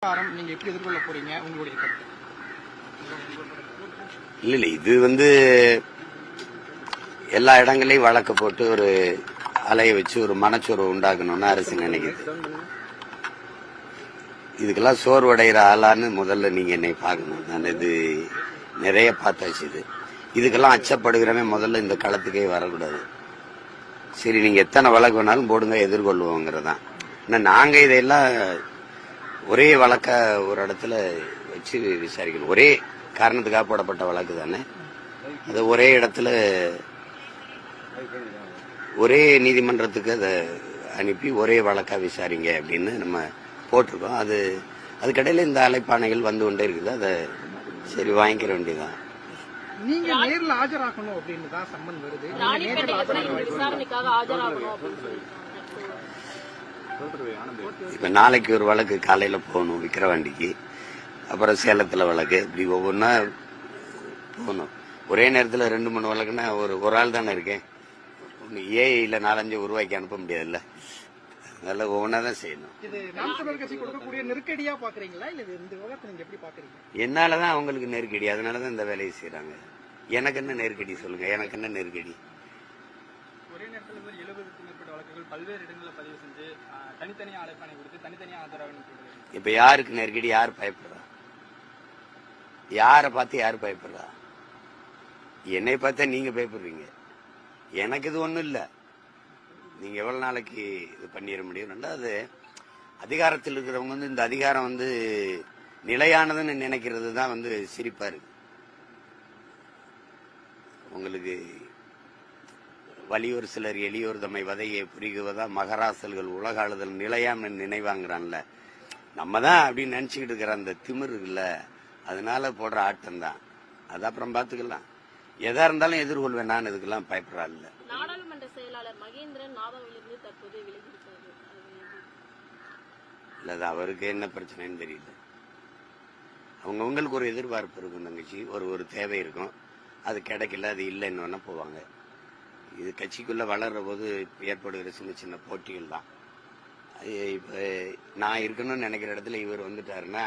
நீங்க எப்படி எதிர்கொள்ள போறீங்க உங்களுடைய கருத்து? இல்ல இது எல்லா இடங்களையும் வழக்கு போட்டு ஒரு அலைய வச்சு ஒரு மனச்சோர்வு உண்டாக்கணும்னு அரசு நினைக்குது. இதுக்கெல்லாம் சோர்வடைகிற ஆளான்னு முதல்ல நீங்க என்னை பார்க்கணும். நான் இது நிறைய பார்த்தாச்சு. இதுக்கெல்லாம் அச்சப்படுகிறவன் முதல்ல இந்த களத்துக்கே வரக்கூடாது. சரி, நீங்க எத்தனை வழக்கு வேணாலும் போடுங்க, எதிர்கொள்வோங்கிறதான். நாங்க இதையெல்லாம் ஒரே வழக்க ஒரு இடத்துல வச்சு விசாரிக்கணும். ஒரே காரணத்துக்காக போடப்பட்ட வழக்கு தானே. அது ஒரே இடத்துல ஒரே நீதிமன்றத்துக்கு அதை அனுப்பி ஒரே வழக்கா விசாரிங்க அப்படின்னு நம்ம போட்டிருக்கோம். அதுக்கடையில இந்த அழைப்பாணைகள் வந்து கொண்டே இருக்குது. அதை சரி வாங்கிக்கிற வேண்டியதான். நீங்க நேரில் ஆஜராகணும் அப்படின்னு தான் சம்மன் வருது. இப்ப நாளைக்கு ஒரு வழக்கு காலையில போகணும் விக்கிரவாண்டிக்கு, அப்புறம் சேலத்துல வழக்கு, இப்படி ஒவ்வொன்னா போகணும். ஒரே நேரத்தில் 2-3 வழக்குன்னா ஒரு ஆள் தானே இருக்கேன். ஏஐல 4-5 உருவாக்கி அனுப்ப முடியாதுல்ல. அதனால ஒவ்வொன்னா தான் செய்யணும். என்னாலதான் அவங்களுக்கு நெருக்கடி, அதனாலதான் இந்த வேலையை செய்யறாங்க. எனக்கு என்ன நெருக்கடி சொல்லுங்க? எனக்கு என்ன நெருக்கடி? ஒரே நேரத்தில் 70க்கும் மேற்பட்ட வழக்குகள் பல்வேறு இடங்களில் பதிவு செஞ்சு தனித்தனியா அழைப்பாணை கொடுத்து தனித்தனியா ஆதரவு. இப்ப யாருக்கு நெருக்கடி? யார் பயப்படுறா? யாரை பார்த்து யார் பயப்படுறா? என்னை பார்த்தா நீங்க பயப்படுறீங்க. எனக்கு இது ஒண்ணும் இல்ல. நீங்க எவ்வளவு நாளைக்கு இது பண்ணிட முடியும்? ரெண்டாவது, அதிகாரத்தில் இருக்கிறவங்க இந்த அதிகாரம் நிலையானதுன்னு நினைக்கிறது தான் சிரிப்பா இருக்கு. உங்களுக்கு வலியோர் சிலர் எளியோர் தம்மை வதையை புரிகுவதா மகராசல்கள் உலகாளுதல் நிலையாம நினைவாங்கிறான்ல. நம்ம தான் அப்படின்னு நினைச்சுக்கிட்டு இருக்கிற அந்த திமிர் இல்ல, அதனால போடுற ஆட்டம் தான். அது அப்புறம் பாத்துக்கலாம். எதா இருந்தாலும் எதிர்கொள்வேன். நான் இதுக்கெல்லாம் பயப்படுறா இல்ல. நாடாளுமன்ற செயலாளர் மகேந்திரன் நாபாவிலிருந்து தற்போது விலகியிருக்காரு. இல்ல, அது அவருக்கு என்ன பிரச்சனைன்னு தெரியல. அவங்களுக்கு ஒரு எதிர்பார்ப்பு இருக்கும். தங்கச்சி ஒரு தேவை இருக்கும், அது கிடைக்கல, அது இல்லைன்னு போவாங்க. இது கட்சிக்குள்ள வளர்ற போது ஏற்படுகிற சின்ன சின்ன போட்டிகள் தான். இப்ப நான் இருக்கணும்னு நினைக்கிற இடத்துல இவர் வந்துட்டாருன்னா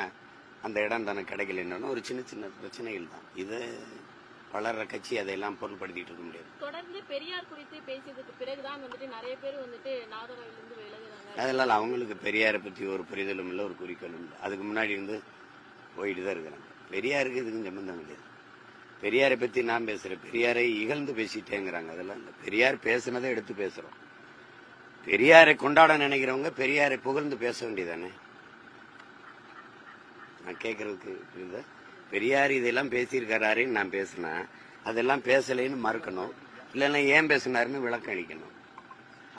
அந்த இடம் தனக்கு கிடைக்கலன்னு ஒரு சின்ன சின்ன பிரச்சனைகள் தான். இது வளர்ற கட்சி அதையெல்லாம் பொருள்படுத்திட்டு இருக்க முடியாது. தொடர்ந்து பெரியார் குறித்து பேசியதுக்கு பிறகுதான் நிறைய பேர் நாதராவிலிருந்து விலகுறாங்க. அதனால அவங்களுக்கு பெரியாரை பத்தி ஒரு புரிதலும் இல்லை, ஒரு குறிக்கோளும் இல்லை. அதுக்கு முன்னாடி போயிட்டு தான் இருக்கிறாங்க. பெரியாருக்கு இதுக்கும் சம்பந்தம் கிடையாது. பெரியாரை பத்தி நான் பேசுறேன், பெரியாரை இகழ்ந்து பேசிட்டேங்கிறாங்க. அதெல்லாம் இல்ல. பெரியார் பேசுனதை எடுத்து பேசுறோம். பெரியாரை கொண்டாட நினைக்கிறவங்க பெரியாரை புகழ்ந்து பேச வேண்டியதானே. நான் கேட்கறதுக்கு புரியுதா? பெரியார் இதெல்லாம் பேசியிருக்காருன்னு நான் பேசினேன், அதெல்லாம் பேசலைன்னு மறுக்கணும். இல்லைன்னா ஏன் பேசினாருன்னு விளக்கம் அளிக்கணும்.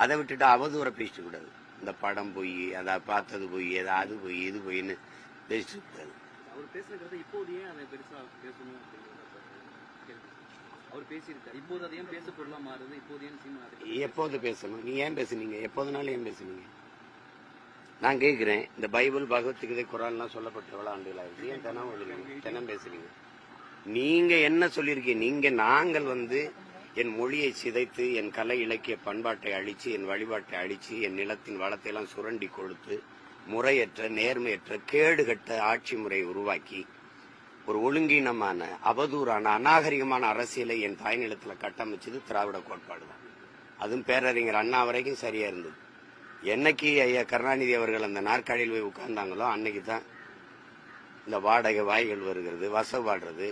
அதை விட்டுட்டு அவதூற பேசிட்டு கூடாது. இந்த படம் போய், அதை பார்த்தது போய், அது போய், இது போயின்னு பேசிட்டு கூடாது. அவர் பேசுறது இப்போதையே அதை பெருசா பேசணும். அவர் பேசியிருக்காரு, இப்போது அதை ஏன் பேச பொருளா மாறுது? இப்போதையே எப்போது பேசணும்? நீங்க ஏன் பேசுனீங்க? எப்போதுனாலும் ஏன் பேசுனீங்க? நான் கேட்கிறேன், இந்த பைபிள், பகவத்கீதை, குரான்லாம் சொல்லப்பட்ட எவ்வளவு ஆண்டுகள் ஆயிடுச்சு? ஏன் தினம் பேசுறீங்க? நீங்க என்ன சொல்லியிருக்கீங்க? நாங்கள் என் மொழியை சிதைத்து, என் கலை இலக்கிய பண்பாட்டை அழிச்சு, என் வழிபாட்டை அழிச்சு, என் நிலத்தின் வளத்தை எல்லாம் சுரண்டி கொடுத்து, முறையற்ற நேர்மையற்ற கேடுகட்ட ஆட்சி முறையை உருவாக்கி, ஒரு ஒழுங்கீனமான அவதூறான அநாகரிகமான அரசியலை என் தாய் நிலத்தில் கட்டமைச்சது திராவிட கோட்பாடு தான். அதுவும் பேரறிஞர் அண்ணா வரைக்கும் சரியா இருந்தது. என்னைக்கு ஐயா கருணாநிதி அவர்கள் அந்த நாற்காலியில் போய் உட்கார்ந்தாங்களோ அன்னைக்கு தான் இந்த வாடகை வாய்கள் வருகிறது, வசப்பாடுறது,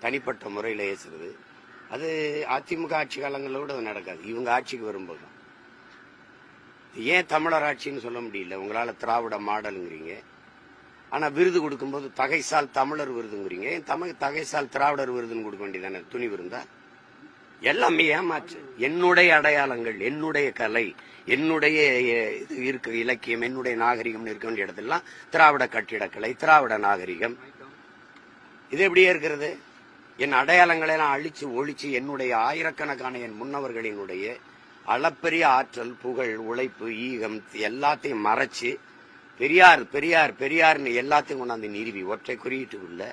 தனிப்பட்ட முறையில் ஏசுறது. அது அதிமுக ஆட்சி காலங்களோட அது நடக்காது. இவங்க ஆட்சிக்கு வரும்போது ஏன் தமிழர் ஆட்சின்னு சொல்ல முடியல? உங்களால திராவிட மாடலுங்கிறீங்க, ஆனா விருது கொடுக்கும்போது தகைசால் தமிழர் விருதுங்கிறீங்க. தகைசால் திராவிடர் விருதுன்னு கொடுக்க வேண்டியதானே? துணி விருந்தா? எல்லாமே ஏமாற்று. என்னுடைய அடையாளங்கள், என்னுடைய கலை, என்னுடைய இது இருக்க இலக்கியம், என்னுடைய நாகரிகம் இருக்க வேண்டிய இடத்துலாம் திராவிட கட்டிடக்கலை, திராவிட நாகரிகம், இது எப்படியே இருக்கிறது? என் அடையாளங்களை எல்லாம் அழிச்சு ஒழிச்சு என்னுடைய ஆயிரக்கணக்கான என் முன்னவர்களினுடைய அளப்பெரிய ஆற்றல், புகழ், உழைப்பு, ஈகம் எல்லாத்தையும் மறைச்சு பெரியார் பெரியார் பெரியார்னு எல்லாத்தையும் கொண்டாந்து நிறுவி ஒற்றை குறியீட்டுக்குள்ள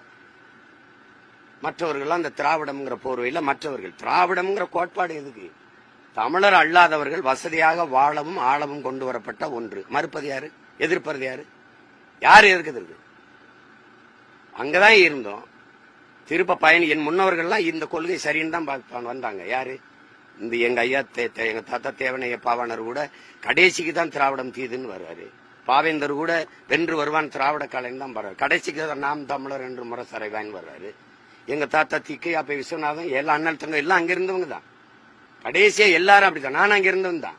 மற்றவர்கள் அந்த திராவிடம்ங்கிற போர்வையில மற்றவர்கள் திராவிடம்ங்கிற கோட்பாடு எதுக்கு? தமிழர் அல்லாதவர்கள் வசதியாக வாழவும் ஆளவும் கொண்டு வரப்பட்ட ஒன்று. மறுப்பது யாரு? எதிர்ப்பது யாரு? யாரு எதிர்க்கிறது? அங்கதான் இருந்தோம். திருப்ப பயணி என் முன்னவர்கள்லாம் இந்த கொள்கை சரின்னு தான் வந்தாங்க. யாரு? இந்த எங்க ஐயா எங்க தாத்தா தேவனைய பாவாணர் கூட கடைசிக்கு தான் திராவிடம் தீதுன்னு வர்றாரு. பாவேந்தர் கூட வென்று வருவான் திராவிட கலைன்னு தான் வர்றாரு. கடைசிக்கு தான் நாம் தமிழர் என்று முரசறைவான்னு வர்றாரு. எங்க தாத்தா திக்கையா போய் விஸ்வநாதன் எல்லா அண்ணல் தங்க எல்லாம் அங்க இருந்தவங்க தான். கடைசியா எல்லாரும் அப்படித்தான். நான் அங்க இருந்தவன் தான்.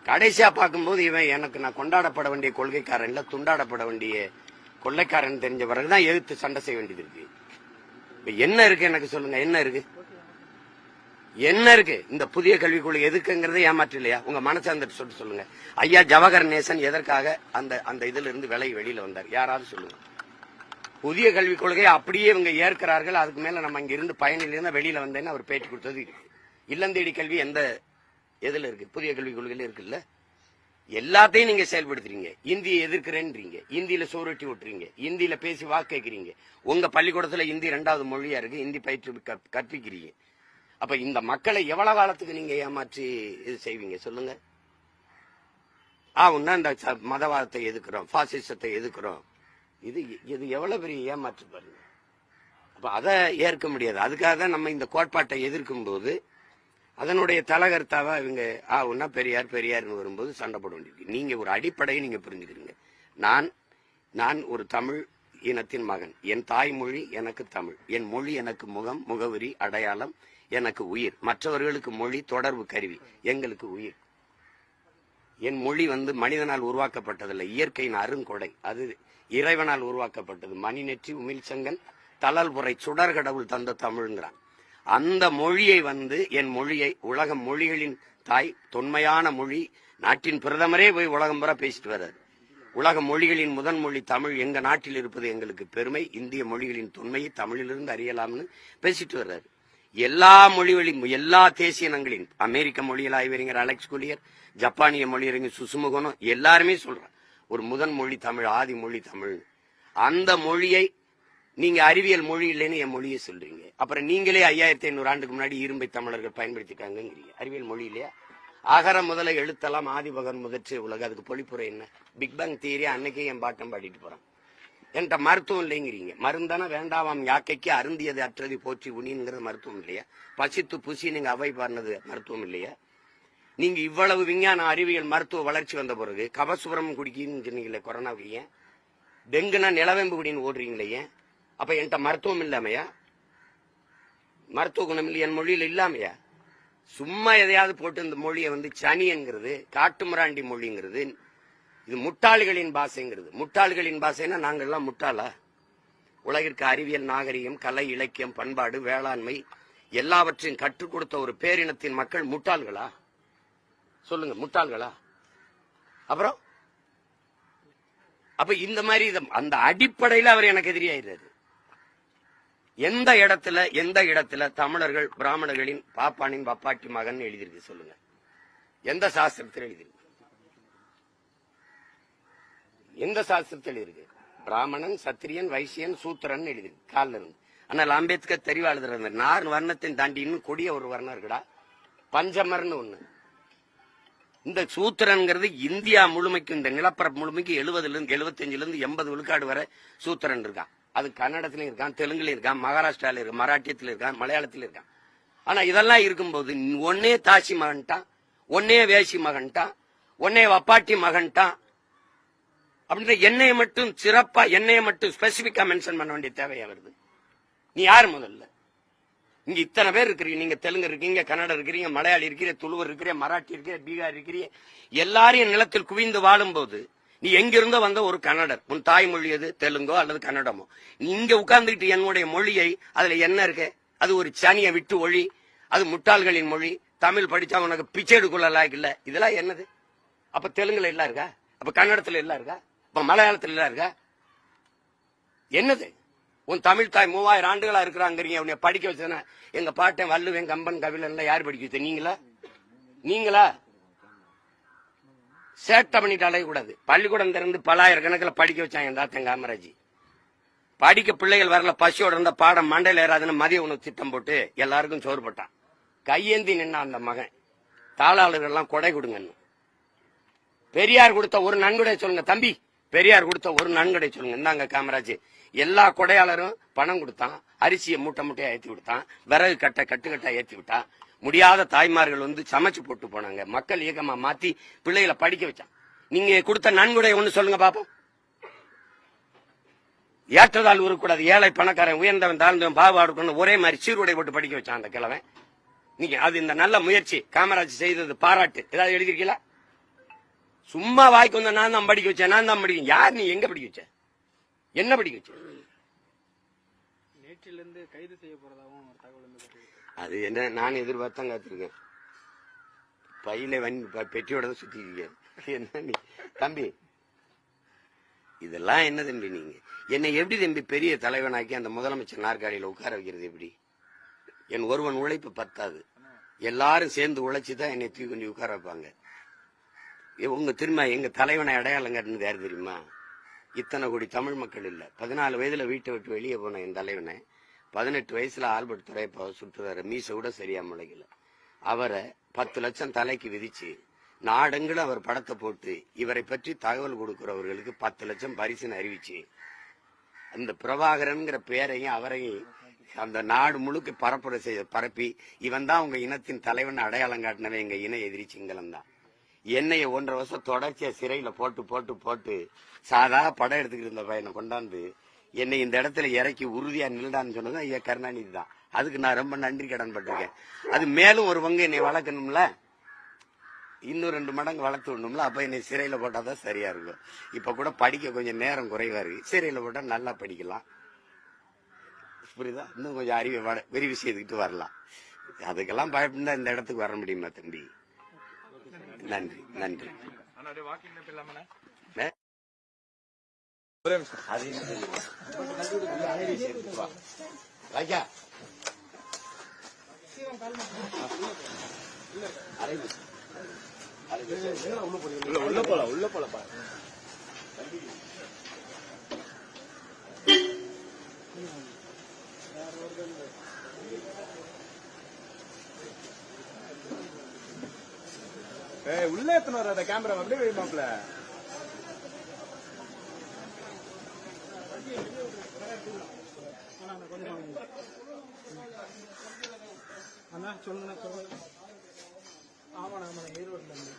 கடைசியா பார்க்கும்போது இவன் எனக்கு நான் கொண்டாடப்பட வேண்டிய கொள்கைக்காரன் இல்ல, துண்டாடப்பட வேண்டிய கொள்ளைக்காரன் தெரிஞ்ச பிறகுதான் எதிர்த்து சண்டை செய்ய வேண்டியது இருக்கு. இப்ப என்ன இருக்கு எனக்கு சொல்லுங்க, என்ன இருக்கு? என்ன இருக்கு? இந்த புதிய கல்விக் கொள்கை எதுக்குங்கிறத ஏமாற்று இல்லையா? உங்க மனசார்ந்த சொல்லுங்க. ஐயா ஜவஹர் நேசன் எதற்காக அந்த இதுல இருந்து விலகி வெளியில வந்தார்? யாராவது சொல்லுங்க. புதிய கல்விக் கொள்கையை அப்படியே இவங்க ஏற்கிறார்கள். அதுக்கு மேல நம்ம இங்க இருந்து பயணில இருந்தா வெளியில வந்தேன்னு அவர் பேட்டி கொடுத்தது இருக்கு. இல்லந்தேடி கல்வி எந்த எதுல இருக்கு? புதிய கல்விக் கொள்கையில இருக்குல்ல. எல்லாத்தையும் நீங்க செயல்படுத்துறீங்க. இந்தியை எதிர்க்கிறேன்றீங்க, இந்தியில சோறுட்டி விட்டுறீங்க, இந்தியில பேசி வாக்கு கேட்கறீங்க. உங்க பள்ளிக்கூடத்துல இந்தி 2வது மொழியா இருக்கு, இந்தி பயிற்று கற்பிக்கிறீங்க. அப்ப இந்த மக்களை எவ்வளவு காலத்துக்கு நீங்க ஏமாற்றி இது செய்வீங்க சொல்லுங்க? உன்னா இந்த மதவாதத்தை எதிர்க்கிறோம், பாசிசத்தை எதிர்க்கிறோம். இது எவ்வளவு பெரிய ஏமாற்று பாருங்க. அப்ப அதை ஏற்க முடியாது. அதுக்காக தான் நம்ம இந்த கோட்பாட்டை எதிர்க்கும் போது அதனுடைய தலகர்த்தாவா இவங்க ஒன்னா பெரியார்னு வரும்போது சண்டை போட வேண்டியிருக்கு. நீங்க ஒரு அடிப்படையை நீங்க புரிஞ்சுக்கிறீங்க. நான் ஒரு தமிழ் இனத்தின் மகன். என் தாய்மொழி எனக்கு தமிழ். என் மொழி எனக்கு முகம், முகவரி, அடையாளம், எனக்கு உயிர். மற்றவர்களுக்கு மொழி தொடர்பு கருவி, எங்களுக்கு உயிர். என் மொழி மனிதனால் உருவாக்கப்பட்டதில்லை, இயற்கையின் அருங்கொடை. அது இறைவனால் உருவாக்கப்பட்டது. மணி நெற்றி உமிழ் சங்கன் தளல் புரை சுடர் கடவுள் தந்த தமிழ்ங்கிறான். அந்த மொழியை என் மொழியை உலக மொழிகளின் தாய், தொன்மையான மொழி. நாட்டின் பிரதமரே போய் உலகம் பூரா பேசிட்டு வர்றாரு. உலக மொழிகளின் முதன் மொழி தமிழ், எங்க நாட்டில் இருப்பது எங்களுக்கு பெருமை. இந்திய மொழிகளின் தொன்மையை தமிழிலிருந்து அறியலாம்னு பேசிட்டு வர்றாரு. எல்லா மொழிகளின் எல்லா தேசிய இனங்களின் அமெரிக்க மொழியில் ஆய்வறிஞர் அலெக்ஸ் குலியர், ஜப்பானிய மொழியறிஞர் சுசுமுகனும் எல்லாருமே சொல்றாங்க ஒரு முதன் மொழி தமிழ், ஆதி மொழி தமிழ். அந்த மொழியை நீங்க அறிவியல் மொழி இல்லைன்னு என் மொழியை சொல்றீங்க. அப்புறம் நீங்களே 5500 ஆண்டுக்கு முன்னாடி இரும்பை தமிழர்கள் பயன்படுத்திட்டாங்கிறீங்க. அறிவியல் மொழி இல்லையா? அகர முதல எழுத்தெல்லாம் ஆதிபகன் முதற்று உலக. அதுக்கு பொழிப்புரை என்ன? பிக் பேங் தியரி அன்னைக்கே என் பாட்டம் பாடிட்டு போறான். என்கிட்ட மருத்துவம் இல்லைங்கிறீங்க. மருந்தான வேண்டாவாம் யாக்கைக்கு அருந்தியது அற்றது போற்றி உனிங்கிறது மருத்துவம் இல்லையா? பசித்து புசி நீங்க அவை பாடினது மருத்துவம் இல்லையா? நீங்க இவ்வளவு விஞ்ஞான அறிவியல் மருத்துவ வளர்ச்சி வந்த பிறகு கபசுரம் குடிக்கின்னு சொன்னீங்களே கொரோனாவுக்கு, ஏன்? டெங்குனா நிலவேம்பு குடின்னு ஓடுறீங்களே, ஏன்? அப்ப என்கிட்ட மருத்துவம் இல்லாமையா? மருத்துவ குணம் இல்லை என் மொழியில இல்லாமையா? சும்மா எதையாவது போட்டு இந்த மொழியை சனி என்கிறது, காட்டுமிராண்டி மொழிங்கிறது, இது முட்டாள்களின் பாஷைங்கிறது. முட்டாள்களின் பாஷைன்னா நாங்கள்லாம் முட்டாளா? உலகிற்கு அறிவியல், நாகரிகம், கலை, இலக்கியம், பண்பாடு, வேளாண்மை எல்லாவற்றையும் கற்றுக் கொடுத்த ஒரு பேரினத்தின் மக்கள் முட்டாள்களா? சொல்லுங்க, முட்டாள்களா? அப்புறம் அப்ப இந்த மாதிரி அந்த அடிப்படையில் அவர் எனக்கு எதிரியாயிறாரு. எந்த இடத்துல தமிழர்கள் பிராமணர்களின் பாப்பானின் பப்பாட்டி மகன் எழுதியிருக்கு சொல்லுங்க? எந்த சாஸ்திரத்தில் எழுதியிருக்கு? எந்த சாஸ்திரத்தில் எழுதியிருக்கு? பிராமணன், சத்திரியன், வைசியன், சூத்திரன் எழுதியிருக்கு காலில் இருந்து. ஆனால் அம்பேத்கர் தெரிவா எழுதுறாரு, 4 வர்ணத்தின் தாண்டி இன்னும் கொடிய ஒரு வர்ணம் இருக்குடா, பஞ்சமர்னு ஒண்ணு. இந்த சூத்திரன்கிறது இந்தியா முழுமைக்கு, இந்த நிலப்பரப்பு முழுமைக்கு 75% 80 விழுக்காடு வரை சூத்திரன் இருக்கான். அது கன்னடத்திலும் இருக்கான், தெலுங்குல இருக்கான், மகாராஷ்டிரால இருக்கான், மராட்டியத்தில் இருக்கான், மலையாளத்தில் இருக்கான். ஆனா இதெல்லாம் இருக்கும்போது ஒன்னே தாசி மகன்ட்டான், ஒன்னே வேசி மகன்ட்டான், ஒன்னே வப்பாட்டி மகன்ட்டான் அப்படின்ற என்னைய மட்டும் சிறப்பா, என்னைய மட்டும் ஸ்பெசிபிக்கா மென்ஷன் பண்ண வேண்டிய தேவையா வருது? நீ யாரு முதல்ல? இங்க இத்தனை பேர் இருக்கிறீங்க. நீங்க தெலுங்கு இருக்கீங்க, கன்னடம் இருக்கிறீங்க, மலையாளி இருக்கிறீங்க, துளுவர் இருக்கிறீங்க, மராட்டி இருக்கிறீங்க, பீகார் இருக்கிறீங்க. எல்லாரையும் நிலத்தில் குவிந்து வாழும் போது நீ எங்கிருந்தோ வந்த ஒரு கன்னடர், உன் தாய்மொழி எது? தெலுங்கோ அல்லது கன்னடமோ. நீ இங்க உட்கார்ந்துக்கிட்டு என்னுடைய மொழியை, அதுல என்ன இருக்கு? அது ஒரு சனியை விட்டு ஒழி, அது முட்டாள்களின் மொழி, தமிழ் படிச்சா உனக்கு பிச்சை எடுக்கல இல்ல. இதெல்லாம் என்னது? அப்ப தெலுங்குல எல்லாம் இருக்கா? அப்ப கன்னடத்துல எல்லாம் இருக்கா? அப்ப மலையாளத்துல எல்லாம் இருக்கா? என்னது? உன் தமிழ் தாய் 3000 ஆண்டுகளா இருக்கிறாங்கிறீங்க. உன்னை படிக்க வச்சதுன்னா எங்க பாட்டன் வள்ளுவன், கம்பன், கபிலன் யாரு படிக்க வச்ச? நீங்களா? சேட்டை பண்ணிட்டு அலையக்கூடாது. பள்ளிக்கூடம் திறந்து பல்லாயிரக்கணக்கில் படிக்க வச்சாங்க என் தாத்தன் காமராஜ். படிக்க பிள்ளைகள் வரல, பசியோட இருந்த பாடம் மண்டையில் ஏறாதுன்னு மதிய உணவு திட்டம் போட்டு எல்லாருக்கும் சோறு போட்டான். கையேந்தி நின்னா அந்த மகன். தாளாளர்கள் எல்லாம் கொடை கொடுங்கன்னு. பெரியார் கொடுத்த ஒரு நன்கொடை சொல்லுங்க தம்பி, பெரியார் கொடுத்த ஒரு நன்கொடை சொல்லுங்க. இந்தாங்க காமராஜ், எல்லா கொடையாளரும் பணம் கொடுத்தான், அரிசியை மூட்டை மூட்டையா ஏத்தி விட்டான், விறகு கட்டுக்கட்டா ஏத்தி விட்டான். முடியாத தாய்மார்கள் வந்து சமைச்சு போட்டு போனாங்க. மக்கள் இயக்கமா மாத்தி பிள்ளைகளை படிக்க வச்சான். நீங்க கொடுத்த நன்கொடை ஒண்ணு சொல்லுங்க பாப்போம். ஏற்றதால் உருக்கூடாது, ஏழை பணக்காரன் உயர்ந்தவன் தாழ்ந்தவன் பாகுபாடு ஒரே மாதிரி சீருடை போட்டு படிக்க வச்சான் அந்த கிழவன். நீங்க அது இந்த நல்ல முயற்சி காமராஜ் செய்தது பாராட்டு ஏதாவது எழுதிருக்கீங்களா? சும்மா வாய்க்கு வந்த நான் தான் படிக்க வச்சேன், நான் தான் படிக்க. யார் நீ? எங்க படிக்க வச்ச? என்ன படிக்க வச்ச? நேற்றிலிருந்து கைது செய்ய போறதாகவும் தகவல் வந்து அது என்ன நான் எதிர்பார்த்தான் காத்திருக்கேன். பையில பெட்டியோட தான் சுத்தி இருக்கேன். என்ன நீ தம்பி, இதெல்லாம் என்ன தம்பி? நீங்க என்னை எப்படி தம்பி பெரிய தலைவனாக்கி அந்த முதலமைச்சர் நாற்காலியில உட்கார வைக்கிறது எப்படி? என் ஒருவன் உழைப்பு பத்தாது, எல்லாரும் சேர்ந்து உழைச்சுதான் என்னை தூக்கி கொஞ்சம் உட்கார வைப்பாங்க. உங்க திரும்ப எங்க தலைவனை அடையாளம் காட்டுனது யாரு தெரியுமா? இத்தனை கோடி தமிழ் மக்கள் இல்ல. 14 வயதுல வீட்டை விட்டு வெளியே போன என் தலைவனை 18 வயசுல ஆல்பர்ட் துறையப்பா சுட்டுறாரு. மீச கூட சரியா முளைக்கல. அவரை 10 லட்சம் தலைக்கு விதிச்சு நாடெங்கிலும் அவர் படத்தை போட்டு இவரை பற்றி தகவல் கொடுக்கிறவர்களுக்கு 10 லட்சம் பரிசுன்னு அறிவிச்சு அந்த பிரபாகரன்கிற பெயரையும் அவரையும் அந்த நாடு முழுக்க பரப்பி இவன் தான் உங்க இனத்தின் தலைவன் அடையாளம் காட்டினவன் எங்க இன எதிரி சிங்களம் தான். என்னைய 1.5 வருஷம் தொடர்ச்சியா சிறையில போட்டு போட்டு போட்டு சாதா படம் எடுத்துக்கிட்டு இருந்த பையனை கொண்டாந்து என்னை இந்த இடத்துல இறக்கி உறுதியா நில்டான்னு சொன்னது ஐயா கருணாநிதி தான். அதுக்கு நான் ரொம்ப நன்றி கடன் பட்டிருக்கேன். அது மேலும் ஒரு பங்கு என்னை வளர்க்கணும்ல, இன்னும் 2 மடங்கு வளர்த்து விடணும்ல. அப்ப என்னை சிறையில போட்டாதான் சரியா இருக்கும். இப்ப கூட படிக்க கொஞ்சம் நேரம் குறைவா இருக்கு. சிறையில போட்டா நல்லா படிக்கலாம், புரியுதா? இன்னும் கொஞ்சம் அறிவை விரிவு செய்துக்கிட்டு வரலாம். அதுக்கெல்லாம் பயப்படா இந்த இடத்துக்கு வர முடியுமா தம்பி? நன்றி நன்றி. உள்ள போல பாரு. உள்ள எத்தனை வர கேமரா அப்படியே வைப்பாப்ல. அண்ணா சொல்லுங்க சொல்லுங்க. ஆமாண்ணா ஆமாண்ணா ஈரோடுல இருந்து.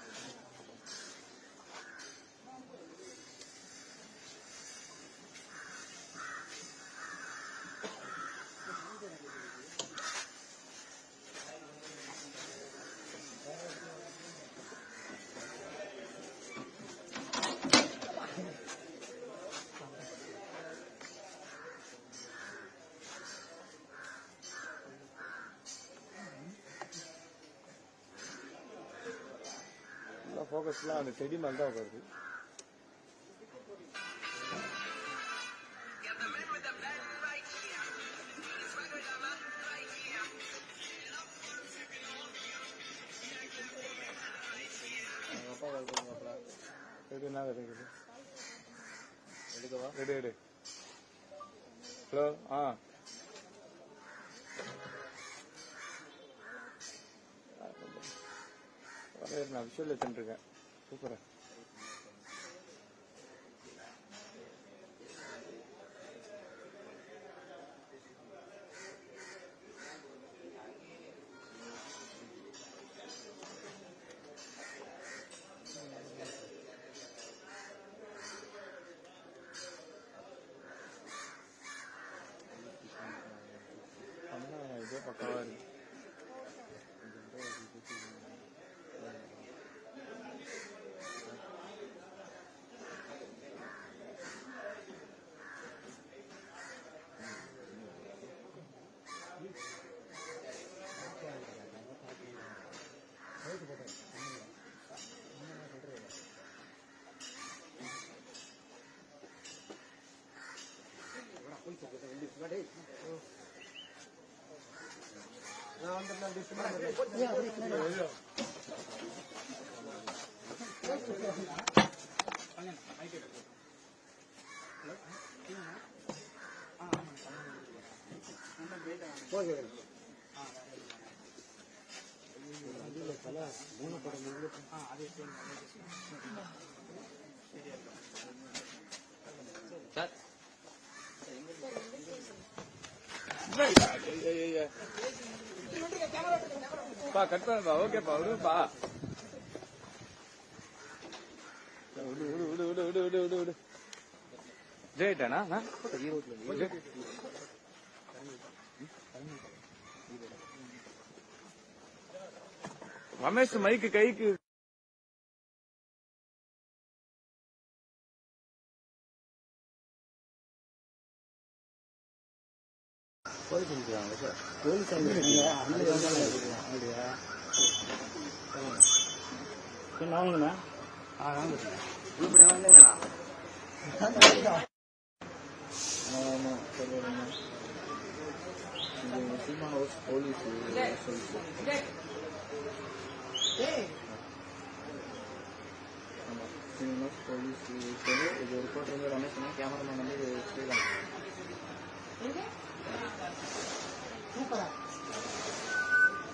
ஃபோக்கஸ்லாம் அந்த செடி மேல தான் வருது. அப்பா வளர்த்துருப்பாப்ல. எடு என்ன இருக்குது? எடுக்கவா? எடு எடு. ஹலோ. நான் விஷுவல் வச்சுருக்கேன். சூப்பரா. இதே பக்கவா இருக்கு. கட் பண்ணப்பா. ஓகேப்பா, விடுப்பா. விடு. ஜெயிட்டானா ரமேஷ் மைக்கு கைக்கு இது ரிப்போர்ட் வந்து ரமேஷ், கேமராமேன் வந்து ஸ்ரீராம்.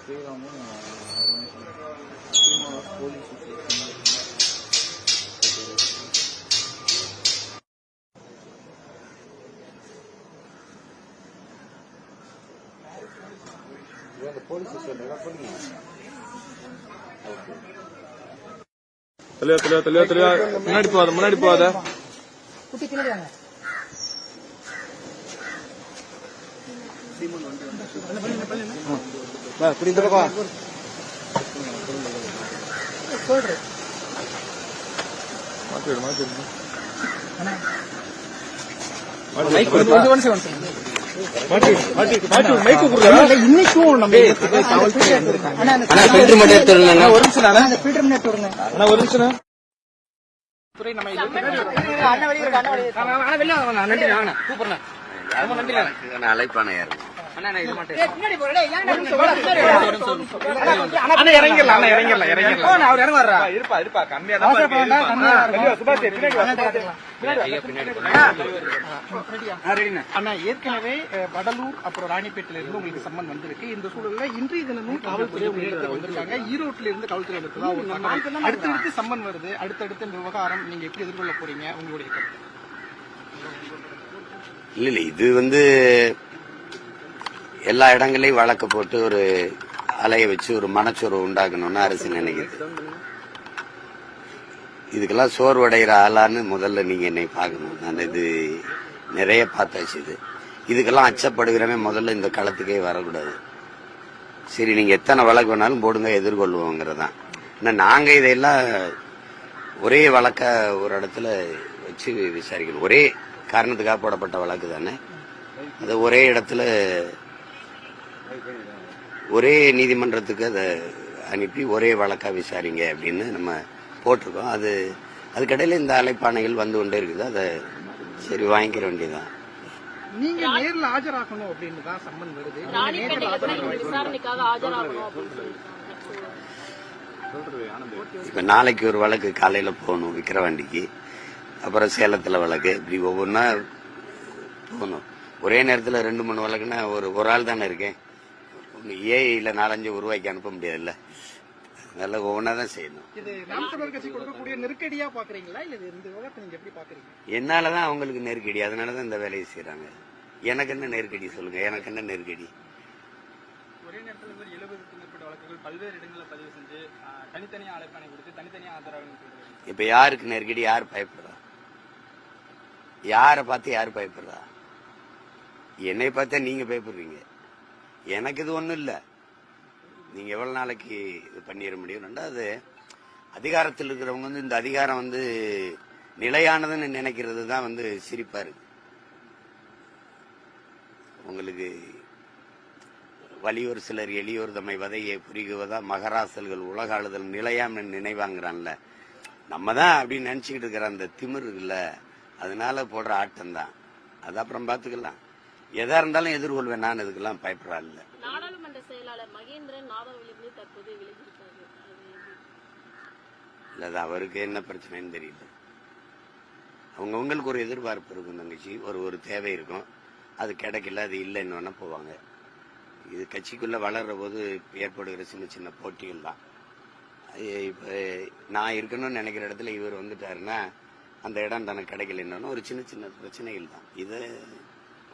ஸ்ரீராமும் போலீஸ் போலீஸ் தெளிவா முன்னாடி போகாத. இன்னைக்கும் நம்ம ஒரு நிமிஷம் அழைப்பான ஏற்கனவே வடலூர் அப்புறம் ராணிப்பேட்டில இருந்து உங்களுக்கு சம்மன் வந்திருக்கு. இந்த சூழல்ல இன்றைய தினமும் காவல்துறை வந்திருக்காங்க. ஈரோட்டில இருந்து காவல்துறை அடுத்தடுத்து சம்மன் வருது. அடுத்தடுத்த விவகாரம் நீங்க எப்படி எதிர்கொள்ள போறீங்க? உங்களுடைய கருத்து. இல்ல இது வந்து எல்லா இடங்களையும் வழக்கு போட்டு ஒரு அலைய வச்சு ஒரு மனச்சோர்வு உண்டாக்கணும்னு அரசு நினைக்குது. இதுக்கெல்லாம் சோர்வடைகிற ஆளான்னு முதல்ல நீங்க என்னை பார்க்கணும். நான் இது நிறைய பார்த்தாச்சு. இதுக்கெல்லாம் அச்சப்படுகிறவன் முதல்ல இந்த களத்துக்கே வரக்கூடாது. சரி, நீங்க எத்தனை வழக்கு வேணாலும் போடுங்க, எதிர்கொள்வோங்கிறதான். நாங்க இதையெல்லாம் ஒரே வழக்க ஒரு இடத்துல வச்சு விசாரிக்கணும். ஒரே காரணத்துக்காக போடப்பட்ட வழக்கு தானே. அது ஒரே இடத்துல ஒரே நீதிமன்றத்துக்கு அதை அனுப்பி ஒரே வழக்கா விசாரிங்க அப்படின்னு நம்ம போட்டிருக்கோம். அதுக்கடையில இந்த அழைப்பாணைகள் வந்து கொண்டே இருக்குது. அதை சரி வாங்கிக்கிற வேண்டியதுதான். நீங்க நேர்ல ஆஜராகணும் அப்படின்னு தான் சம்மன் வருது. விசாரணைக்காக ஆஜராகணும் அப்படின்னு இப்ப நாளைக்கு ஒரு வழக்கு காலையில போகணும் விக்கிரவாண்டிக்கு, அப்புறம் சேலத்துல வழக்கு, இப்படி ஒவ்வொன்னா போகணும். ஒரே நேரத்தில் 2-3 வழக்குன்னா ஒரு ஆள் தானே இருக்கேன். ஏஐல 4-5 உருவாக்கி அனுப்ப முடியாதுல்ல. அதனால ஒவ்வொன்னா தான் செய்யணும். இது நாம் தமிழர் கட்சி கொடுக்கக்கூடிய நெருக்கடியா பாக்குறீங்களா இல்ல இந்த விவகாரத்தை நீங்க எப்படி பாக்குறீங்க? என்னாலதான் அவங்களுக்கு நெருக்கடி, அதனாலதான் இந்த வேலையை செய்யறாங்க. எனக்கு என்ன நெருக்கடி சொல்லுங்க? எனக்கு என்ன நெருக்கடி? ஒரே நேரத்தில் 70க்கும் மேற்பட்ட வழக்குகள் பல்வேறு இடங்களில் பதிவு செஞ்சு தனித்தனியா அழைப்பாணை கொடுத்து தனித்தனியா ஆதரவு. இப்ப யாருக்கு நெருக்கடி? யார் பயப்படுறா? யாரை பார்த்து யார் பயப்படுறா? என்னை பார்த்தா நீங்க பயப்படுறீங்க. எனக்கு இது ஒண்ணும் இல்ல. நீங்க எவ்வளவு நாளைக்கு இது பண்ணிட முடியும்? ரெண்டாவது, அதிகாரத்தில் இருக்கிறவங்க வந்து இந்த அதிகாரம் வந்து நிலையானதுன்னு நினைக்கிறது தான் வந்து சிரிப்பா இருக்கு. உங்களுக்கு வலியோர் சிலர் எளியோர் தம்மை வதையை புரிகுவதா மகராசல்கள் உலக ஆளுதல் நிலையாம் நினைவாங்கிறான்ல. நம்ம தான் அப்படின்னு நினைச்சுக்கிட்டு இருக்கிற அந்த திமிர் இருக்குல்ல, அதனால போடுற ஆட்டம் தான். அது அப்புறம் பாத்துக்கலாம். எதா இருந்தாலும் எதிர்கொள்வேன். நான் இதுக்கெல்லாம் பயப்படுறா இல்ல. நாடாளுமன்ற செயலாளர் மகேந்திரன் நாடாவிலிருந்து தற்போது விலகியிருக்காரு. இல்ல, அது அவருக்கு என்ன பிரச்சனைன்னு தெரியல. அவங்களுக்கு ஒரு எதிர்பார்ப்பு இருக்கும் தங்கச்சி, ஒரு தேவை இருக்கும். அது கிடைக்கல, அது இல்லைன்னு போவாங்க. இது கட்சிக்குள்ள வளர்ற போது ஏற்படுகிற சின்ன சின்ன போட்டிகள் தான். இப்ப நான் இருக்கணும்னு நினைக்கிற இடத்துல இவர் வந்துட்டாருன்னா அந்த இடம் தனக்கு கிடைக்கலன்னு ஒரு சின்ன சின்ன பிரச்சனைகள் தான். இது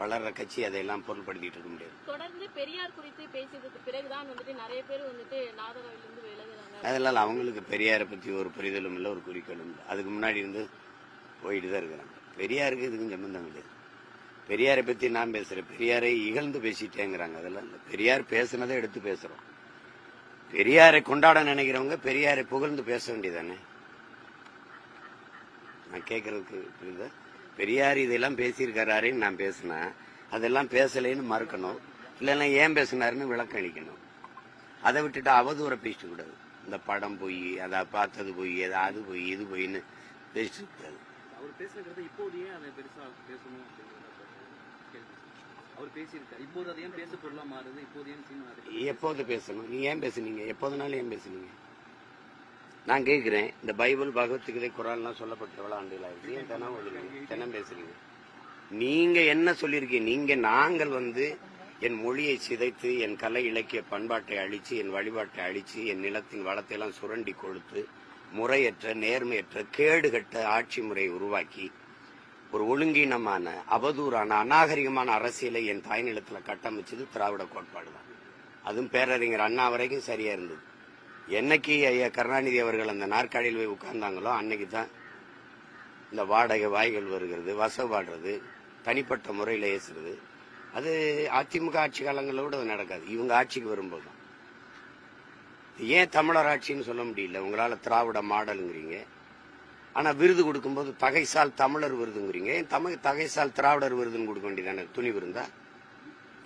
வளர்ற கட்சி அதையெல்லாம் பொருள்படுத்திட்டு இருக்க முடியாது. தொடர்ந்து பெரியார் குறித்து பேசியதுக்கு பிறகுதான் வந்துட்டு நிறைய பேர் வந்துட்டு நாதரவிலிருந்து விலகுறாங்க. அதனால அவங்களுக்கு பெரியாரை பத்தி ஒரு புரிதலும் இல்லை, ஒரு குறிக்கோளும் இல்லை. அதுக்கு முன்னாடி இருந்து போயிட்டு தான் இருக்கிறாங்க. பெரியாருக்கு இதுக்கும் சம்பந்தம் கிடையாது. பெரியாரை பத்தி நான் பேசுறேன், பெரியாரை இகழ்ந்து பேசிட்டேங்கிறாங்க. அதெல்லாம் இல்லை. பெரியார் பேசுனதை எடுத்து பேசுறோம். பெரியாரை கொண்டாட நினைக்கிறவங்க பெரியாரை புகழ்ந்து பேச வேண்டியதானே. நான் கேட்கறதுக்கு புரியுதா? பெரியார் இதெல்லாம் பேசியிருக்காருன்னு நான் பேசினேன், அதெல்லாம் பேசலைன்னு மறுக்கணும், இல்லைன்னா ஏன் பேசினாருன்னு விளக்கம் அளிக்கணும். அதை விட்டுட்டு அவதூறை பேசிட்டு கூடாது. இந்த படம் போய் அதை பார்த்தது போய் அது போய் இது போயின்னு பேசிட்டு கூடாது. அவர் பேசுறது இப்போதையே அதை பெருசா பேசணும். அவர் பேசியிருக்காரு, இப்போது அதை ஏன் பேச பொருளா மாறுது? இப்போதையே எப்போது பேசணும்? நீ ஏன் பேசுனீங்க? எப்போதுனாலும் ஏன் பேசுனீங்க? நான் கேட்கிறேன், இந்த பைபிள் பகவத்கீதை குரான்லாம் சொல்லப்பட்ட எவ்வளவு ஆண்டுகள் ஆயிடுச்சு? ஏன் தினம் பேசுறீங்க? நீங்க என்ன சொல்லியிருக்கீங்க? நாங்கள் என் மொழியை சிதைத்து, என் கலை இலக்கிய பண்பாட்டை அழிச்சு, என் வழிபாட்டை அழிச்சு, என் நிலத்தின் வளத்தை எல்லாம் சுரண்டி கொழுத்து, முறையற்ற நேர்மையற்ற கேடுகட்ட ஆட்சி முறையை உருவாக்கி, ஒரு ஒழுங்கீனமான அவதூறான அநாகரிகமான அரசியலை என் தாய் நிலத்துல கட்டமைச்சது திராவிட கோட்பாடு தான். அதுவும் பேரறிஞர் அண்ணா வரைக்கும் சரியா இருந்தது. என்னைக்கு ஐயா கருணாநிதி அவர்கள் அந்த நாற்காலியில் போய் உட்கார்ந்தாங்களோ அன்னைக்கு தான் இந்த வாடகை வாய்கள் வருகிறது, வசப்பாடுறது, தனிப்பட்ட முறையில் ஏசுறது. அது அதிமுக ஆட்சி காலங்களோட அது நடக்காது. இவங்க ஆட்சிக்கு வரும்போது தான். ஏன் தமிழர் ஆட்சின்னு சொல்ல முடியல? உங்களால திராவிட மாடலுங்கிறீங்க, ஆனா விருது கொடுக்கும்போது தகைசால் தமிழர் விருதுங்கிறீங்க. தகைசால் திராவிடர் விருதுன்னு கொடுக்க வேண்டியதானே? துணி விருந்தா?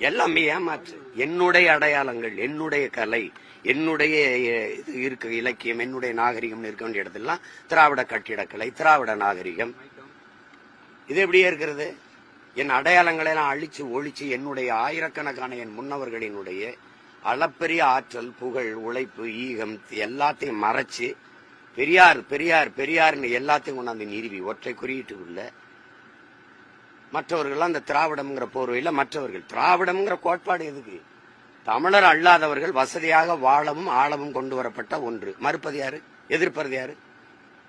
எல்லாமே ஏமாற்று. என்னுடைய அடையாளங்கள், என்னுடைய கலை, என்னுடைய இருக்க இலக்கியம், என்னுடைய நாகரிகம் இருக்க வேண்டிய இடத்துலாம் திராவிட கட்டிடக்கலை, திராவிட நாகரிகம். இது எப்படியே இருக்கிறது? என் அடையாளங்களை எல்லாம் அழிச்சு ஒழிச்சு என்னுடைய ஆயிரக்கணக்கான என் முன்னவர்களினுடைய அளப்பெரிய ஆற்றல், புகழ், உழைப்பு, ஈகம் எல்லாத்தையும் மறைச்சு பெரியார் பெரியார் பெரியார்னு எல்லாத்தையும் கொண்டாந்து நிறுவி ஒற்றை குறியீட்டுக்குள்ள மற்றவர்கள் அந்த திராவிடம்ங்கிற போர்வையில மற்றவர்கள் திராவிடம்ங்கிற கோட்பாடு எதுக்கு? தமிழர் அல்லாதவர்கள் வசதியாக வாழவும் ஆளவும் கொண்டு வரப்பட்ட ஒன்று. மறுப்பது யாரு? எதிர்ப்பது யாரு?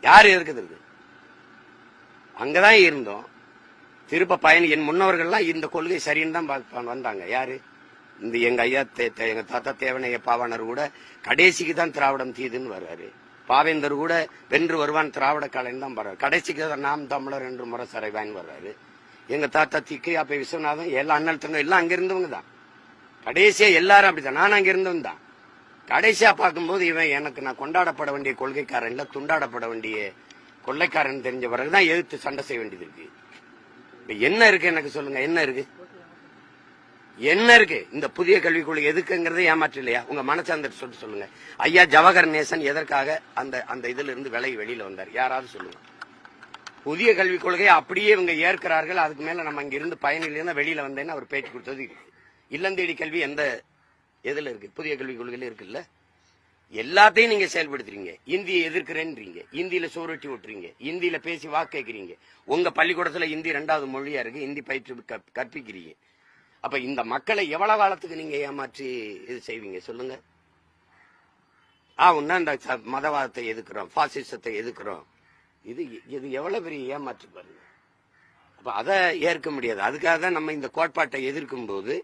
யாரு எதிர்க்கிறது? அங்கதான் இருந்தோம். திருப்ப பயணி என் முன்னவர்கள்லாம் இந்த கொள்கை சரின்னு தான் வந்தாங்க. யாரு? இந்த எங்க ஐயா எங்க தாத்தா தேவனைய பாவாணர் கூட கடைசிக்கு தான் திராவிடம் தீதுன்னு வர்றாரு. பாவேந்தர் கூட வென்று வருவான் திராவிட கலைன்னு தான் வர்றாரு. கடைசிக்கு நாம் தமிழர் என்று முரசறைவான் வர்றாரு. எங்க தாத்தா திக்கு அப்ப விஸ்வநாதன் எல்லா அண்ணல் தங்க எல்லாம் அங்க இருந்தவங்க தான். கடைசியா எல்லாரும் அப்படித்தான். நான் அங்க இருந்தவன் தான். கடைசியா பார்க்கும்போது இவன் எனக்கு நான் கொண்டாடப்பட வேண்டிய கொள்கைக்காரன் இல்ல, துண்டாடப்பட வேண்டிய கொள்ளைக்காரன் தெரிஞ்ச பிறகுதான் எதிர்த்து சண்டை செய்ய வேண்டியது இருக்கு. இப்ப என்ன இருக்கு எனக்கு சொல்லுங்க? என்ன இருக்கு? என்ன இருக்கு? இந்த புதிய கல்விக் கொள்கை எதுக்குங்கிறத ஏமாற்று இல்லையா? உங்க மனசார்ந்த சொல்லுங்க. ஐயா ஜவஹர் நேசன் எதற்காக அந்த இதுல இருந்து விலகி வெளியில வந்தார்? யாராவது சொல்லுங்க. புதிய கல்விக் கொள்கையை அப்படியே இவங்க ஏற்கிறார்கள். அதுக்கு மேல நம்ம இங்க இருந்து பயனிலிருந்து வெளியில வந்தேன்னு அவர் பேட்டி கொடுத்தது. இல்லந்தேடி கல்வி எந்த எதுல இருக்கு? புதிய கல்விக் கொள்கையில இருக்குல்ல. எல்லாத்தையும் நீங்க செயல்படுத்துறீங்க. இந்தியை எதிர்க்கிறேன்றீங்க, இந்தியில சோறுட்டி விட்டுறீங்க, இந்தியில பேசி வாக்கு கேட்கிறீங்க. உங்க பள்ளிக்கூடத்துல இந்தி 2வது மொழியா இருக்கு, இந்தி பயிற்று கற்பிக்கிறீங்க. அப்ப இந்த மக்களை எவ்வளவு காலத்துக்கு நீங்க ஏமாற்றி இது செய்வீங்க சொல்லுங்க? உன்னா இந்த மதவாதத்தை எதுக்குறோம், பாசிசத்தை எதுக்குறோம். இது எவ்வளவு பெரிய ஏமாற்று பாருங்க. அப்ப அதை ஏற்க முடியாது. அதுக்காக தான் நம்ம இந்த கோட்பாட்டை எதிர்க்கும் போது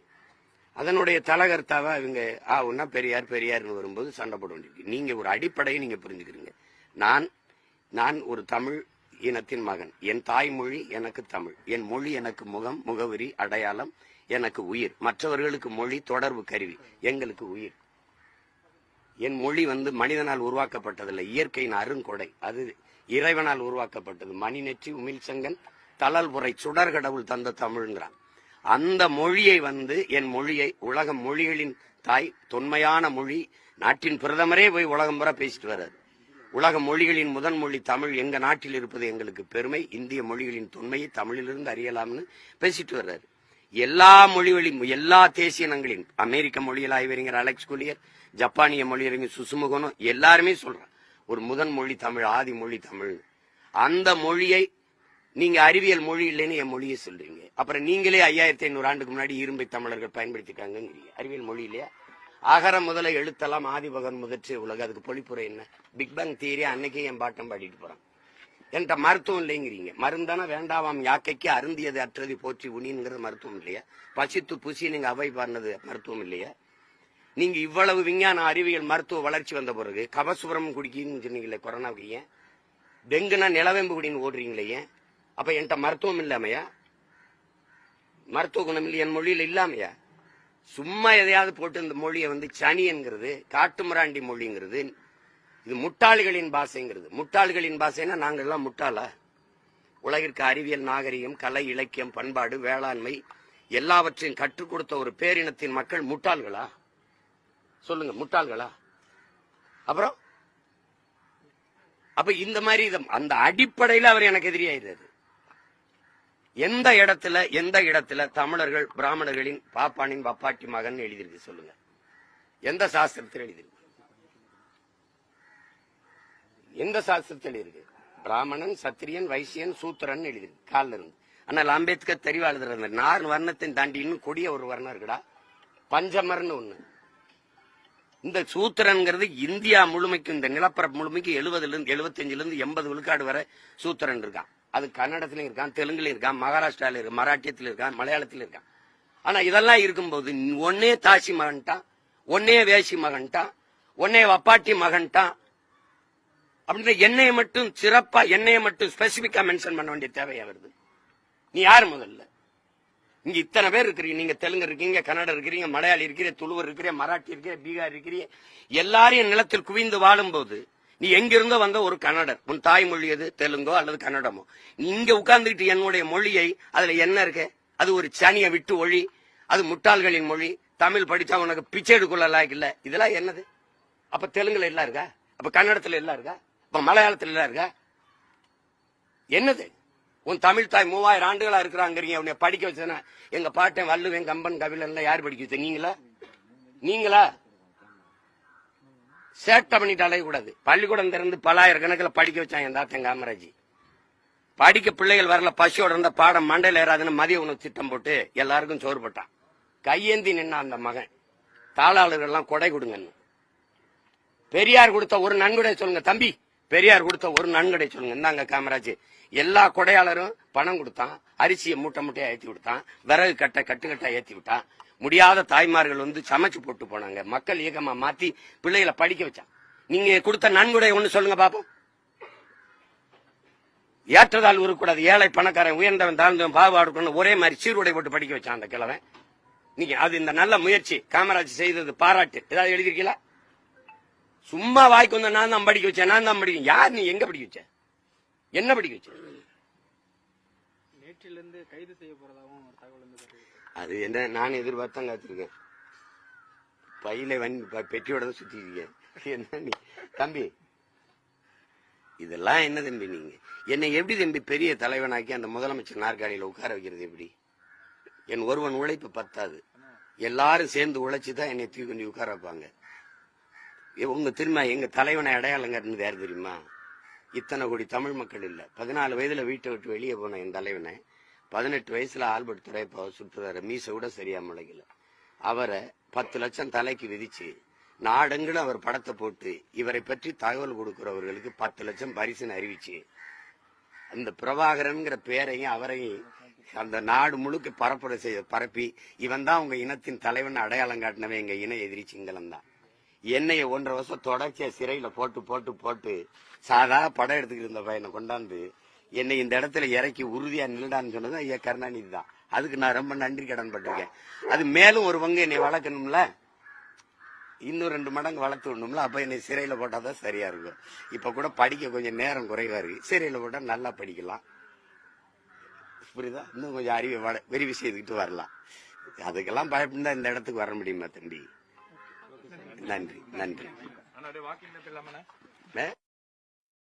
அதனுடைய தலகர்த்தாவா இவங்க உன்னா பெரியார் பெரியார்னு வரும்போது சண்டை போட வேண்டியிருக்கு. நீங்க ஒரு அடிப்படையை நீங்க புரிஞ்சுக்கிறீங்க. நான் ஒரு தமிழ் இனத்தின் மகன். என் தாய்மொழி எனக்கு தமிழ். என் மொழி எனக்கு முகம், முகவரி, அடையாளம், எனக்கு உயிர். மற்றவர்களுக்கு மொழி தொடர்பு கருவி, எங்களுக்கு உயிர். என் மொழி மனிதனால் உருவாக்கப்பட்டதில்லை, இயற்கையின் அருங்கொடை. அது இறைவனால் உருவாக்கப்பட்டது. மணிநெற்றி உமிழ்சங்கன் தளல் புரை சுடர் கடவுள் தந்த தமிழ்ங்கிறான். அந்த மொழியை என் மொழியை உலக மொழிகளின் தாய், தொன்மையான மொழி, நாட்டின் பிரதமரே போய் உலகம் பூரா பேசிட்டு வர்றாரு. உலக மொழிகளின் முதன் மொழி தமிழ், எங்க நாட்டில் இருப்பது எங்களுக்கு பெருமை, இந்திய மொழிகளின் தொன்மையை தமிழிலிருந்து அறியலாம்னு பேசிட்டு வர்றாரு. எல்லா மொழிகளின் எல்லா தேசிய இனங்களின், அமெரிக்க மொழியில் ஆய்வறிஞர் அலெக்ஸ் குலியர், ஜப்பானிய மொழியறிஞர் சுசுமுகனோ எல்லாருமே சொல்றாங்க ஒரு முதன் மொழி தமிழ், ஆதி மொழி தமிழ். அந்த மொழியை நீங்க அறிவியல் மொழி இல்லைன்னு என் மொழியை சொல்றீங்க. அப்புறம் நீங்களே 5500 ஆண்டுக்கு முன்னாடி இரும்பை தமிழர்கள் பயன்படுத்திட்டாங்கிறீங்க. அறிவியல் மொழி இல்லையா? அகர முதல எழுத்தலாம் ஆதிபகன் முதற்று உலக. அதுக்கு பொழிப்புரை என்ன? பிக் பேங் தியரி அன்னைக்கே என் பாட்டம் பாடிட்டு போறான். என்கிட்ட மருத்துவம் இல்லைங்கிறீங்க. மருந்தான வேண்டாவாம் யாக்கைக்கு அருந்தியது அற்றது போற்றி உனிங்கிறது மருத்துவம் இல்லையா? பசித்து புசி நீங்க அவை பாடினது மருத்துவம் இல்லையா? நீங்க இவ்வளவு விஞ்ஞான அறிவியல் மருத்துவ வளர்ச்சி வந்த பிறகு கபசுரம் குடிக்கின்னு சொன்னீங்களே கொரோனாவுக்கு, ஏன் டெங்குனா நிலவேம்பு குடின்னு ஓடுறீங்களே ஏன்? அப்ப என்கிட்ட மருத்துவம் இல்லாமையா? மருத்துவ குணம் இல்லை என் மொழியில இல்லாமையா? சும்மா எதையாவது போட்டு இந்த மொழியை சனி என்கிறது, காட்டுமிராண்டி மொழிங்கிறது, இது முட்டாள்களின் பாஷைங்கிறது. முட்டாள்களின் பாஷைன்னா நாங்கள்லாம் முட்டாளா? உலகிற்கு அறிவியல், நாகரிகம், கலை, இலக்கியம், பண்பாடு, வேளாண்மை எல்லாவற்றையும் கற்றுக் கொடுத்த ஒரு பேரினத்தின் மக்கள் முட்டாள்களா? சொல்லுங்க, முட்டாள்களா? அப்புறம் அப்ப இந்த மாதிரி அந்த அடிப்படையில் அவர் எனக்கு எதிரியாயிருந்தாரு. எந்த இடத்துல தமிழர்கள் பிராமணர்களின் பாப்பானின் பப்பாட்டி மகன் எழுதியிருக்கு சொல்லுங்க? எந்த சாஸ்திரத்தில் எழுதியிருக்கு? எந்த சாஸ்திரத்தில் இருக்கு? பிராமணன், சத்திரியன், வைசியன், சூத்திரன் எழுதியிருக்கு காலில் இருந்து. ஆனால் அம்பேத்கர் தெரிவா எழுதுறாரு, 4 வர்ணத்தின் தாண்டி இன்னும் கொடிய ஒரு வர்ணம் இருக்குடா, பஞ்சமர்னு ஒண்ணு. இந்த சூத்திரன்கிறது இந்தியா முழுமைக்கும், இந்த நிலப்பரப்பு முழுமைக்கு 75 80 விழுக்காடு வரை சூத்திரன் இருக்கான். அது கன்னடத்திலும் இருக்கான், தெலுங்குல இருக்கான், மகாராஷ்டிரால இருக்கு, மராட்டியத்தில் இருக்கான், மலையாளத்தில் இருக்கான். ஆனா இதெல்லாம் இருக்கும்போது ஒன்னே தாசி மகன்ட்டான், ஒன்னே வேசி மகன்ட்டான், ஒன்னே வப்பாட்டி மகன்ட்டான் அப்படின்ற என்னைய மட்டும் சிறப்பா, என்னைய மட்டும் ஸ்பெசிபிக்கா மென்ஷன் பண்ண வேண்டிய தேவையா வருது? நீ யாரு முதல்ல? இங்க இத்தனை பேர் இருக்கிறீங்க. நீங்க தெலுங்கு இருக்கீங்க, கன்னடம் இருக்கிறீங்க, மலையாளி இருக்கிறீங்க, துளுவர் இருக்கிறீங்க, மராட்டி இருக்கிறீங்க, பீகார் இருக்கிறீங்க. எல்லாரையும் நிலத்தில் குவிந்து வாழும் போது நீ எங்கிருந்தோ வந்த ஒரு கன்னடர், உன் தாய்மொழி எது? தெலுங்கோ அல்லது கன்னடமோ. நீ இங்க உட்கார்ந்துட்டு என்னுடைய மொழியை, அதுல என்ன இருக்கு? அது ஒரு சனியை விட்டு ஒழி, அது முட்டாள்களின் மொழி, தமிழ் படிச்சா உனக்கு பிச்சை எடுக்கல இல்ல. இதெல்லாம் என்னது? அப்ப தெலுங்குல எல்லாம் இருக்கா? அப்ப கன்னடத்துல எல்லாம் இருக்கா? அப்ப மலையாளத்துல எல்லாம் இருக்கா? என்னது? உன் தமிழ் தாய் 3000 ஆண்டுகளா இருக்கிறாங்கிறீங்க. உன்னை படிக்க வச்சேன்னா எங்க பாட்டன் வள்ளுவன், கம்பன், கபிலன் யார் படிக்க வச்ச? நீங்களா? சேட்டை பண்ணிட்டு அலையக்கூடாது. பள்ளிக்கூடம் திறந்து பல்லாயிரக்கணக்கில் படிக்க வச்சான் என் தாத்தன் காமராஜ். படிக்க பிள்ளைகள் வரல, பசியோட இருந்த பாடம் மண்டையில் ஏறாதுன்னு மதிய உணவு திட்டம் போட்டு எல்லாருக்கும் சோறு போட்டான். கையேந்தி நின்னா அந்த மகன். தாளாளர்கள் எல்லாம் கொடை கொடுங்கன்னு. பெரியார் கொடுத்த ஒரு நன்கொடை சொல்லுங்க தம்பி, பெரியார் கொடுத்த ஒரு நன்கொடை சொல்லுங்க. இந்தாங்க காமராஜ். எல்லா கொடையாளரும் பணம் கொடுத்தான், அரிசியை மூட்டை மூட்டையா ஏற்றி விட்டான், விறகு கட்டுக்கட்டா ஏற்றி விட்டான். முடியாத தாய்மார்கள் சமைச்சு போட்டு போனாங்க. மக்கள் இயக்கமா மாத்தி பிள்ளைகளை படிக்க வச்சான். நீங்க கொடுத்த நன்கொடை ஒண்ணு சொல்லுங்க பாப்போம். ஏற்றதால் உருக்கூடாது, ஏழை பணக்காரன், உயர்ந்தவன் தாழ்ந்தவன் பாகுபாடு ஒரே மாதிரி சீருடை போட்டு படிக்க வச்சான் அந்த கிழவன். நீங்க அது இந்த நல்ல முயற்சி காமராஜ் செய்தது பாராட்டு ஏதாவது எழுதிருக்கீங்களா? சும்மா வாய்க்கு வந்த நான் தான் படிக்க வச்சேன், நான் தான் படிக்க. யார் நீ? எங்க படிக்க வச்ச? என்ன படிக்க வச்ச? நேற்றிலிருந்து கைது செய்ய போறதாகவும் ஒரு தகவல் அது என்ன? நான் எதிர்பார்த்தான் காத்திருக்கேன். பையில பெட்டியோட சுத்தி இருக்கேன். என்ன நீ தம்பி? இதெல்லாம் என்ன தம்பி? நீங்க என்னை எப்படி தம்பி பெரிய தலைவனாக்கி அந்த முதலமைச்சர் நாற்காலியில உட்கார வைக்கிறது எப்படி? என் ஒருவன் உழைப்பு பத்தாது, எல்லாரும் சேர்ந்து உழைச்சுதான் என்னை தூக்கி கொண்டு உட்கார வைப்பாங்க. உங்க திரும்ப எங்க தலைவனை அடையாளங்க இருந்தது யாரு தெரியுமா? இத்தனை கோடி தமிழ் மக்கள் இல்ல. 14 வயதுல வீட்டை விட்டு வெளியே போன என் தலைவனை 18 வயசுல ஆல்பர்ட் துரைப்பா சுற்றுறாரு, மீசை கூட சரியா முளைக்கல. அவரை 10 லட்சம் தலைக்கு விதிச்சு நாடெங்கிலும் அவர் படத்தை போட்டு இவரை பற்றி தகவல் கொடுக்கிறவர்களுக்கு 10 லட்சம் பரிசுன்னு அறிவிச்சு அந்த பிரபாகரன்கிற பேரையும் அவரையும் அந்த நாடு முழுக்க பரப்பி இவன் தான் உங்க இனத்தின் தலைவன் அடையாளம் காட்டினவன் எங்க இன எதிரி சிங்களம் தான். என்னைய 1.5 வருஷம் தொடர்ச்சியா சிறையில போட்டு சாதா படம் எடுத்துக்கிட்டு இருந்த பையனை கொண்டாந்து என்னை இந்த இடத்துல இறக்கி உறுதியா நில்டான்னு சொன்னது ஐயா கருணாநிதி தான். அதுக்கு நான் ரொம்ப நன்றி கடன் பட்டிருக்கேன். அது மேலும் ஒரு பங்கு என்னை வளர்க்கணும்ல, இன்னும் 2 மடங்கு வளர்த்து விடணும்ல. அப்ப என்னை சிறையில போட்டாதான் சரியா இருக்கும். இப்ப கூட படிக்க கொஞ்சம் நேரம் குறைவா இருக்கு, சிறையில போட்டா நல்லா படிக்கலாம். புரியுதா? இன்னும் கொஞ்சம் அறிவை விரிவு செய்துக்கிட்டு வரலாம். அதுக்கெல்லாம் பயப்பட்டு இந்த இடத்துக்கு வர முடியுமா தம்பி? நன்றி.